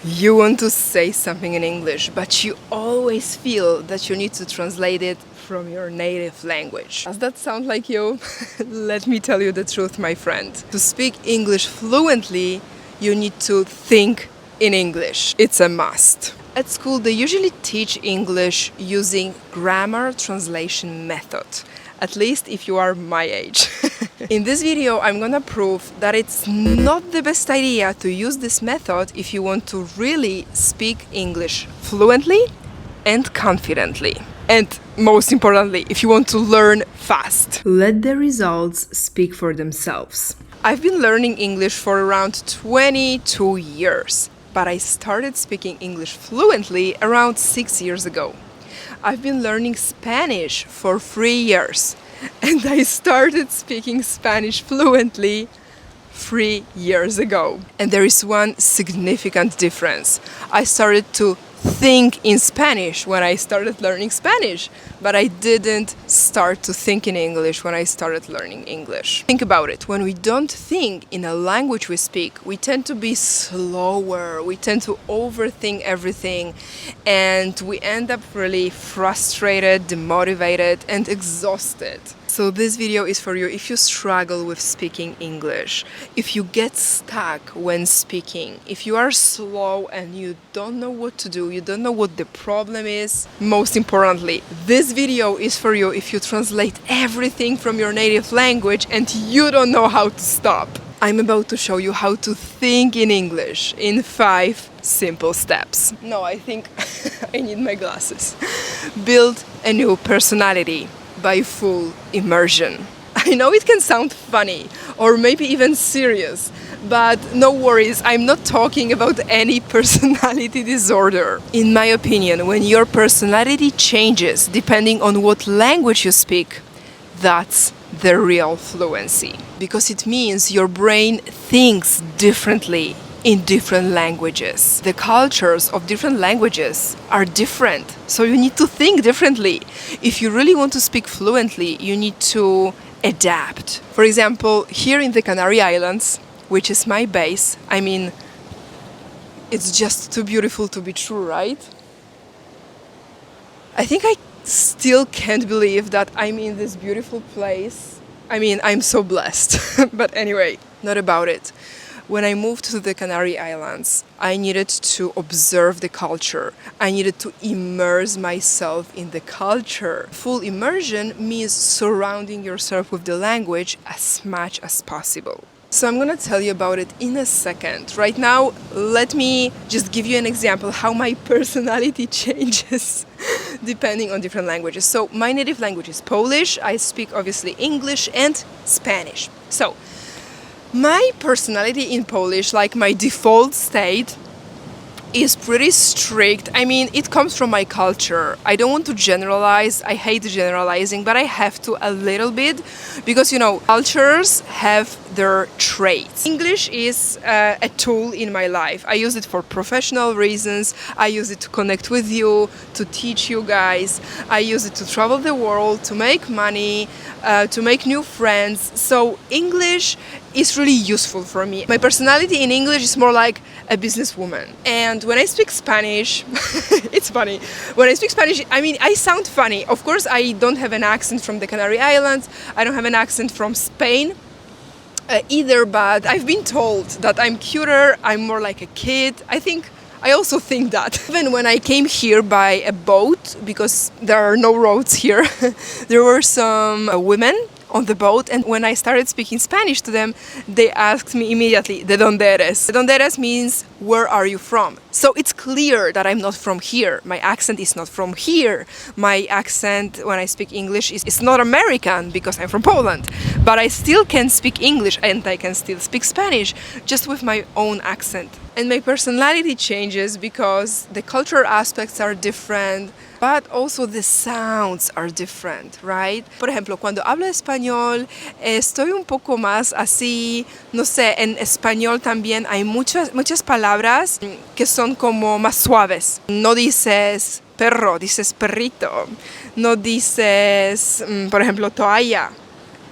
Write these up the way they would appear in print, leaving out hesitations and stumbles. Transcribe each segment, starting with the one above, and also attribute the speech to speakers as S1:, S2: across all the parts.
S1: You want to say something in English, but you always feel that you need to translate it from your native language. Does that sound like you? Let me tell you the truth, my friend. To speak English fluently, you need to think in English. It's a must. At school, they usually teach English using grammar translation method. At least if you are my age. In this video, I'm gonna prove that it's not the best idea to use this method if you want to really speak English fluently and confidently. And most importantly, if you want to learn fast. Let the results speak for themselves. I've been learning English for around 22 years, but I started speaking English fluently around 6 years ago. I've been learning Spanish for 3 years, and I started speaking Spanish fluently 3 years ago. And there is one significant difference. I started to think in Spanish when I started learning Spanish, but I didn't start to think in English when I started learning English. Think about it. When we don't think in a language we speak, we tend to be slower, we tend to overthink everything, and we end up really frustrated, demotivated, and exhausted. So this video is for you if you struggle with speaking English, if you get stuck when speaking, if you are slow and you don't know what to do, you don't know what the problem is. Most importantly, this video is for you if you translate everything from your native language and you don't know how to stop. I'm about to show you how to think in English in 5 simple steps. No, I think I need my glasses. Build a new personality by full immersion. I know it can sound funny or maybe even serious, but no worries, I'm not talking about any personality disorder. In my opinion, when your personality changes depending on what language you speak, that's the real fluency. Because it means your brain thinks differently in different languages. The cultures of different languages are different, so you need to think differently. If you really want to speak fluently, you need to adapt. For example, here in the Canary Islands, which is my base, I mean, it's just too beautiful to be true, right? I think I still can't believe that I'm in this beautiful place. I mean, I'm so blessed. But anyway, not about it. When I moved to the Canary Islands, I needed to observe the culture. I needed to immerse myself in the culture. Full immersion means surrounding yourself with the language as much as possible. So I'm gonna tell you about it in a second. Right now, let me just give you an example how my personality changes depending on different languages. So my native language is Polish. I speak obviously English and Spanish. So my personality in Polish, like my default state, is pretty strict. I mean, it comes from my culture. I don't want to generalize. I hate generalizing, but I have to a little bit because, you know, cultures have their traits. English is a tool in my life. I use it for professional reasons. I use it to connect with you, to teach you guys. I use it to travel the world, to make money, to make new friends. So English is really useful for me. My personality in English is more like a businesswoman. And when I speak Spanish, it's funny. When I speak Spanish, I mean, I sound funny. Of course, I don't have an accent from the Canary Islands. I don't have an accent from Spain either, but I've been told that I'm cuter, I'm more like a kid. I also think that. Even when I came here by a boat, because there are no roads here, there were some women on the boat, and when I started speaking Spanish to them, they asked me immediately, ¿de dónde eres? ¿De dónde eres means, where are you from? So it's clear that I'm not from here. My accent is not from here. My accent when I speak English is not American because I'm from Poland. But I still can speak English and I can still speak Spanish, just with my own accent. And my personality changes because the cultural aspects are different, but also the sounds are different, right? Por ejemplo, cuando hablo español, estoy un poco más así, no sé, en español también hay muchas palabras que son como más suaves. No dices perro, dices perrito. No dices, por ejemplo, toalla.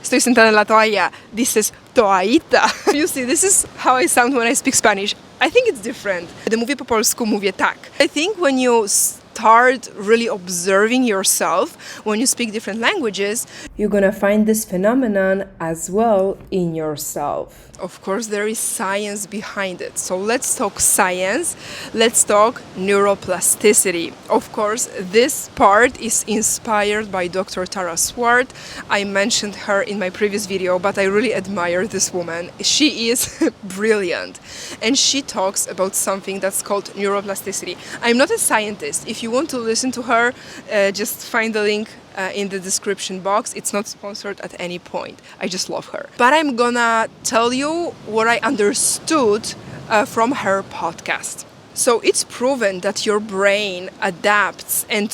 S1: Estoy sentada en la toalla, dices toallita. You see, this is how I sound when I speak Spanish. I think it's different. The mówi po polsku, mówię tak. I think when you start really observing yourself, when you speak different languages, you're gonna find this phenomenon as well in yourself. Of course, there is science behind it. So let's talk science. Let's talk neuroplasticity. Of course, this part is inspired by Dr. Tara Swart. I mentioned her in my previous video, but I really admire this woman. She is brilliant. And she talks about something that's called neuroplasticity. I'm not a scientist. If you want to listen to her, just find the link in the description box. It's not sponsored at any point. I just love her. But I'm gonna tell you what I understood from her podcast. So it's proven that your brain adapts and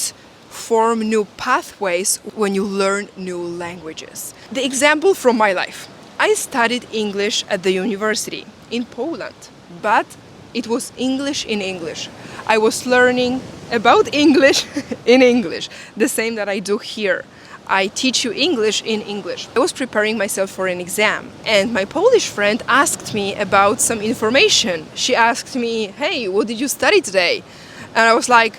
S1: form new pathways when you learn new languages. The example from my life. I studied English at the university in Poland, but it was English in English. I was learning about English in English, the same that I do here. I teach you English in English. I was preparing myself for an exam, and my Polish friend asked me about some information. She asked me, "Hey, what did you study today?" And I was like,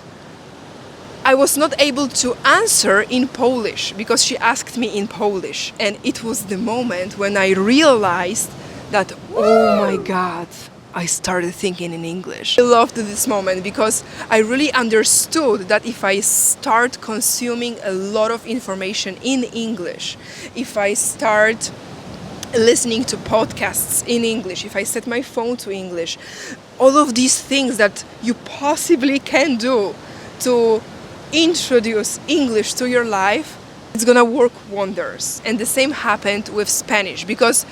S1: I was not able to answer in Polish because she asked me in Polish. And it was the moment when I realized that, oh my God, I started thinking in English. I loved this moment because I really understood that if I start consuming a lot of information in English, if I start listening to podcasts in English, if I set my phone to English, all of these things that you possibly can do to introduce English to your life, it's gonna work wonders. And the same happened with Spanish, because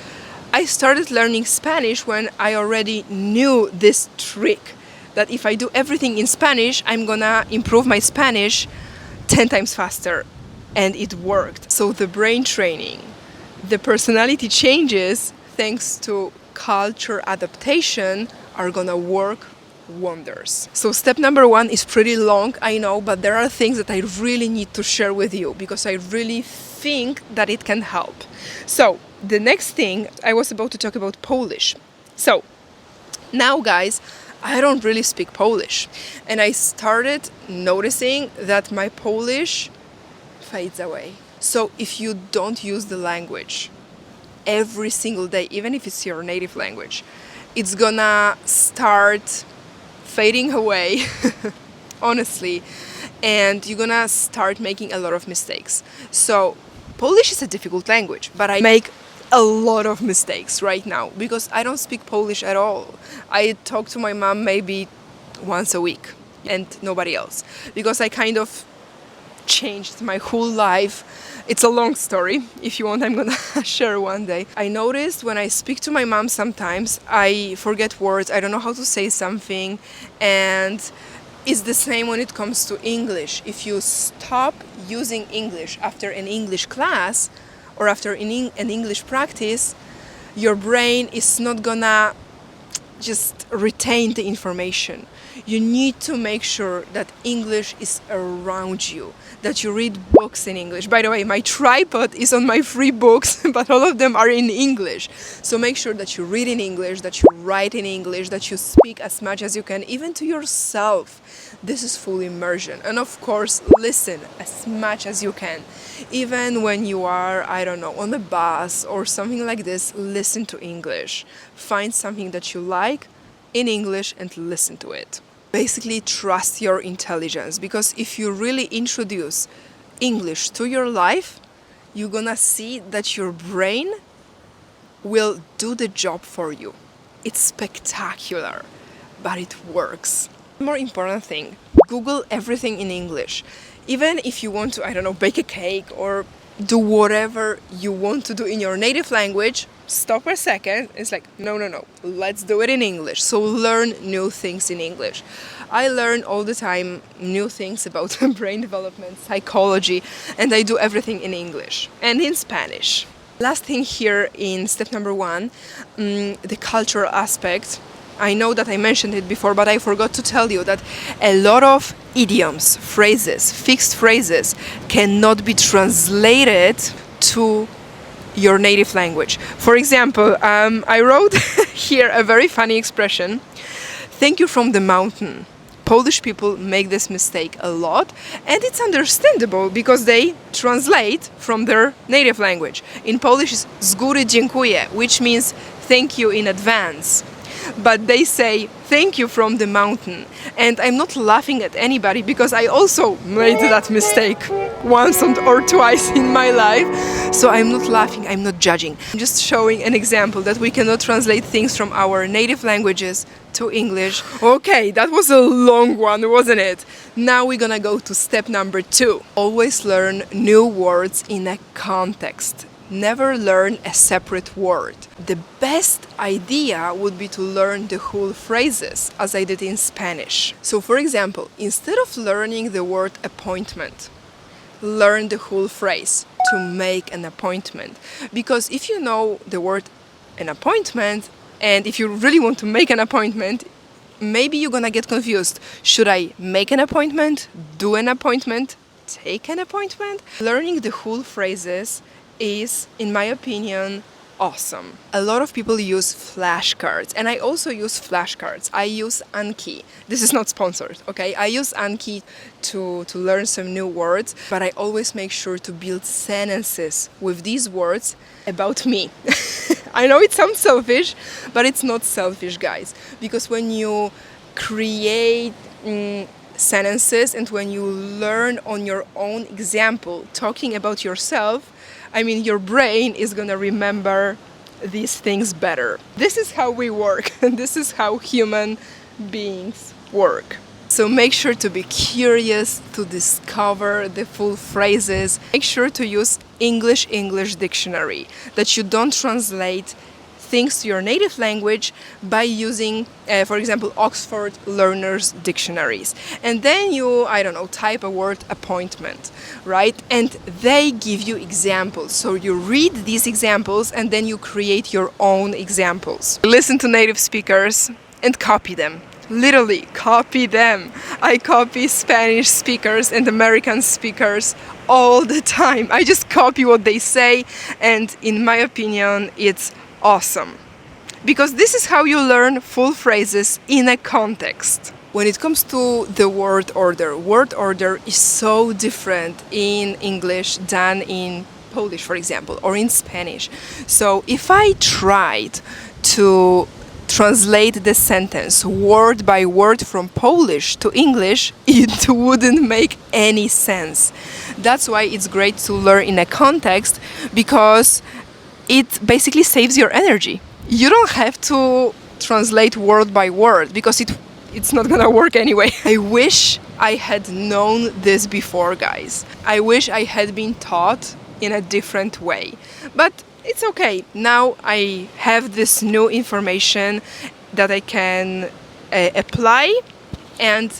S1: I started learning Spanish when I already knew this trick that if I do everything in Spanish, I'm gonna improve my Spanish 10 times faster. And it worked. So the brain training, the personality changes thanks to culture adaptation are gonna work wonders. So step number 1 is pretty long, I know, but there are things that I really need to share with you because I really think that it can help. So the next thing, I was about to talk about Polish. So now, guys, I don't really speak Polish, and I started noticing that my Polish fades away. So if you don't use the language every single day, even if it's your native language, it's gonna start fading away, honestly, and you're gonna start making a lot of mistakes. So Polish is a difficult language, but I make a lot of mistakes right now because I don't speak Polish at all. I talk to my mom maybe once a week and nobody else because I kind of changed my whole life. It's a long story. If you want, I'm gonna share one day. I noticed when I speak to my mom sometimes I forget words, I don't know how to say something, and it's the same when it comes to English. If you stop using English after an English class or after an English practice, your brain is not gonna just retain the information. You need to make sure that English is around you, that you read books in English. By the way, my tripod is on my free books, but all of them are in English. So make sure that you read in English, that you write in English, that you speak as much as you can, even to yourself. This is full immersion. And of course, listen as much as you can. Even when you are, I don't know, on the bus or something like this, listen to English. Find something that you like in English and listen to it. Basically, trust your intelligence, because if you really introduce English to your life, you're gonna see that your brain will do the job for you. It's spectacular, but it works. More important thing, Google everything in English. Even if you want to, I don't know, bake a cake or do whatever you want to do in your native language, stop a second. It's like, no, let's do it in English. So learn new things in English. I learn all the time new things about brain development, psychology, and I do everything in English and in Spanish. Last thing here in step number 1, the cultural aspect. I know that I mentioned it before, but I forgot to tell you that a lot of idioms, phrases, fixed phrases cannot be translated to your native language. For example, I wrote here a very funny expression. thank you from the mountain. Polish people make this mistake a lot, and it's understandable because they translate from their native language. In Polish, it's z góry dziękuję, which means thank you in advance. But they say thank you from the mountain. And I'm not laughing at anybody because I also made that mistake once or twice in my life. So I'm not laughing, I'm not judging. I'm just showing an example that we cannot translate things from our native languages to English. Okay, that was a long one, wasn't it? Now we're gonna go to step number 2. Always learn new words in a context. Never learn a separate word. The best idea would be to learn the whole phrases, as I did in Spanish. So for example, instead of learning the word appointment, learn the whole phrase, to make an appointment. Because if you know the word an appointment, and if you really want to make an appointment, maybe you're gonna get confused. Should I make an appointment, do an appointment, take an appointment? Learning the whole phrases is, in my opinion, awesome. A lot of people use flashcards, and I also use flashcards. I use Anki. This is not sponsored, okay? I use Anki to learn some new words, but I always make sure to build sentences with these words about me. I know it sounds selfish, but it's not selfish, guys, because when you create sentences and when you learn on your own example, talking about yourself, I mean, your brain is gonna remember these things better. This is how we work, and this is how human beings work. So make sure to be curious, to discover the full phrases. Make sure to use English dictionary, that you don't translate things to your native language by using, for example, Oxford Learners Dictionaries. And then you, I don't know, type a word appointment, right? And they give you examples. So you read these examples and then you create your own examples. Listen to native speakers and copy them. Literally, copy them. I copy Spanish speakers and American speakers all the time. I just copy what they say, and in my opinion, it's awesome. Because this is how you learn full phrases in a context. When it comes to the word order is so different in English than in Polish, for example, or in Spanish. So if I tried to translate the sentence word by word from Polish to English, it wouldn't make any sense. That's why it's great to learn in a context, because it basically saves your energy. You don't have to translate word by word because it's not gonna work anyway. I wish I had known this before, guys. I wish I had been taught in a different way. But it's okay. Now I have this new information that I can apply and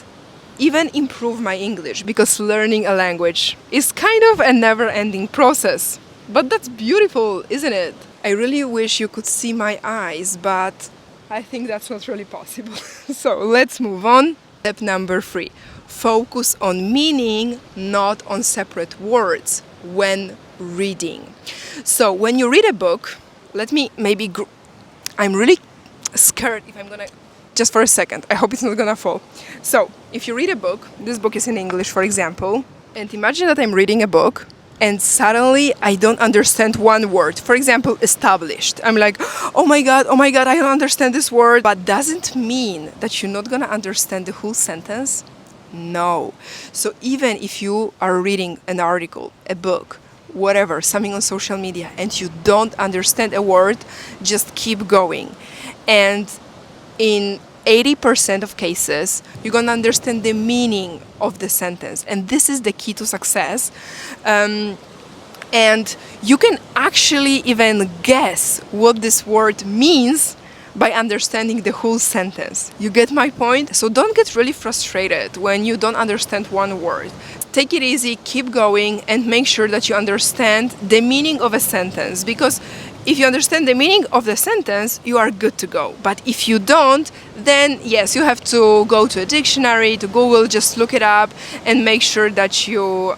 S1: even improve my English, because learning a language is kind of a never-ending process. But that's beautiful, isn't it? I really wish you could see my eyes, but I think that's not really possible. So let's move on. Step number 3. Focus on meaning, not on separate words when reading. So when you read a book, let me maybe... I'm really scared if I'm gonna... Just for a second, I hope it's not gonna fall. So, if you read a book, this book is in English, for example, and imagine that I'm reading a book and suddenly I don't understand one word. For example, established. I'm like, oh my god, I don't understand this word. But doesn't mean that you're not gonna understand the whole sentence. No. So even if you are reading an article, a book, whatever, something on social media, and you don't understand a word, just keep going. And in 80% of cases, you're gonna understand the meaning of the sentence. And this is the key to success. And you can actually even guess what this word means by understanding the whole sentence. You get my point? So don't get really frustrated when you don't understand one word. Take it easy, keep going, and make sure that you understand the meaning of a sentence, because if you understand the meaning of the sentence, you are good to go. But if you don't, then yes, you have to go to a dictionary, to Google, just look it up and make sure that you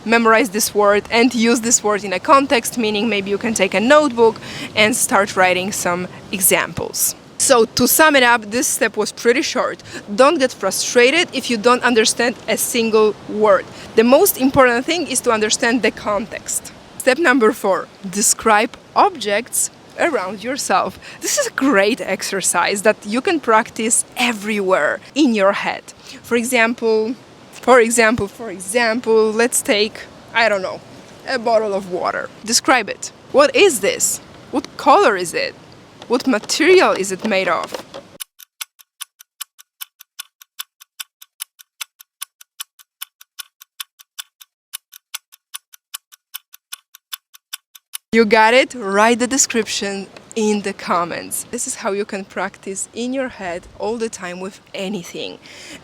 S1: memorize this word and use this word in a context, meaning maybe you can take a notebook and start writing some examples. So to sum it up, this step was pretty short. Don't get frustrated if you don't understand a single word. The most important thing is to understand the context. Step number 4, describe objects around yourself. This is a great exercise that you can practice everywhere in your head. For example, let's take, I don't know, a bottle of water. Describe it. What is this? What color is it? What material is it made of? You got it? Write the description in the comments. This is how you can practice in your head all the time with anything.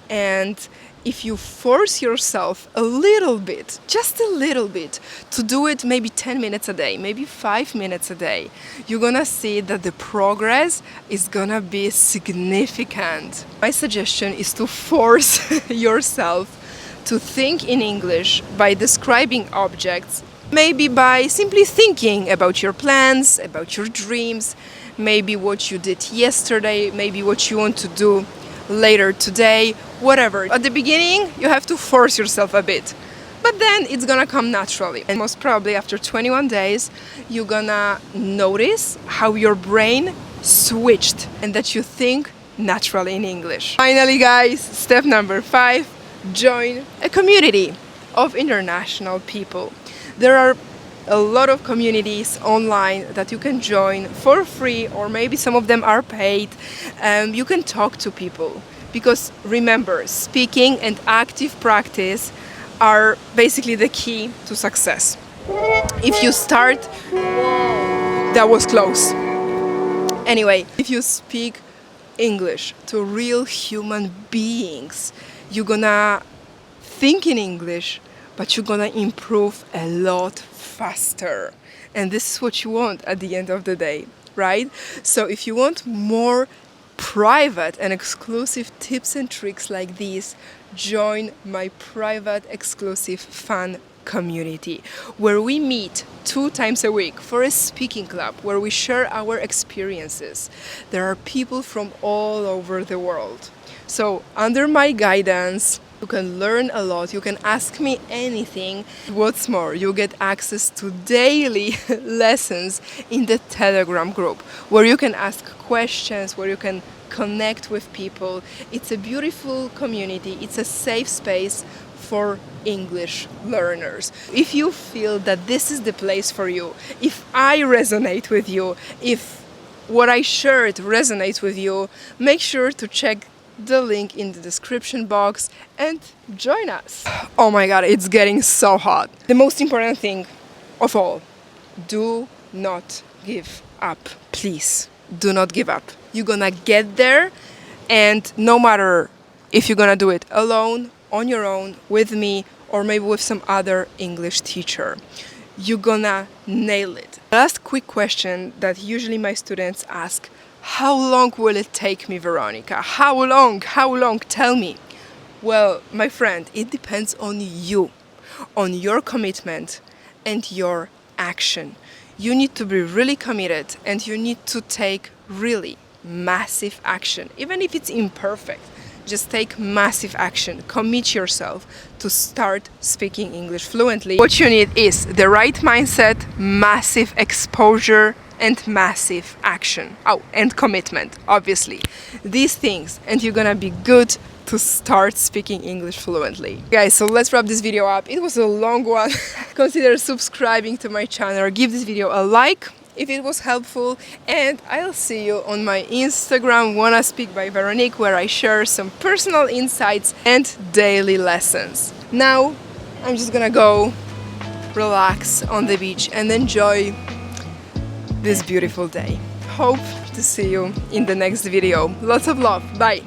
S1: And if you force yourself a little bit, just a little bit, to do it maybe 10 minutes a day, maybe 5 minutes a day, you're gonna see that the progress is gonna be significant. My suggestion is to force yourself to think in English by describing objects. Maybe by simply thinking about your plans, about your dreams, maybe what you did yesterday, maybe what you want to do later today, whatever. At the beginning, you have to force yourself a bit, but then it's gonna come naturally. And most probably after 21 days, you're gonna notice how your brain switched and that you think naturally in English. Finally, guys, step number 5, join a community of international people. There are a lot of communities online that you can join for free, or maybe some of them are paid. You can talk to people, because remember, speaking and active practice are basically the key to success. If you start, that was close. Anyway, if you speak English to real human beings, you're gonna think in English, but you're gonna improve a lot faster. And this is what you want at the end of the day, right? So if you want more private and exclusive tips and tricks like these, join my private exclusive F.U.N Community, where we meet 2 times a week for a speaking club, where we share our experiences. There are people from all over the world. So under my guidance, you can learn a lot, you can ask me anything. What's more, you get access to daily lessons in the Telegram group, where you can ask questions, where you can connect with people. It's a beautiful community, it's a safe space for English learners. If you feel that this is the place for you, if I resonate with you, if what I shared resonates with you, make sure to check the link in the description box and join us. Oh my god, it's getting so hot. The most important thing of all, do not give up. Please, do not give up. You're gonna get there, and no matter if you're gonna do it alone, on your own, with me, or maybe with some other English teacher, you're gonna nail it. Last quick question that usually my students ask: how long will it take me, Veronica? How long? Tell me. Well, my friend, it depends on you, on your commitment and your action. You need to be really committed, and you need to take really massive action. Even if it's imperfect, just take massive action. Commit yourself to start speaking English fluently. What you need is the right mindset, massive exposure, and massive action. Oh, and commitment, obviously. These things, and you're gonna be good to start speaking English fluently. Guys, so let's wrap this video up. It was a long one. Consider subscribing to my channel, give this video a like if it was helpful, and I'll see you on my Instagram, Wanna Speak by Veronique, where I share some personal insights and daily lessons. Now, I'm just gonna go relax on the beach and enjoy this beautiful day. Hope to see you in the next video. Lots of love. Bye.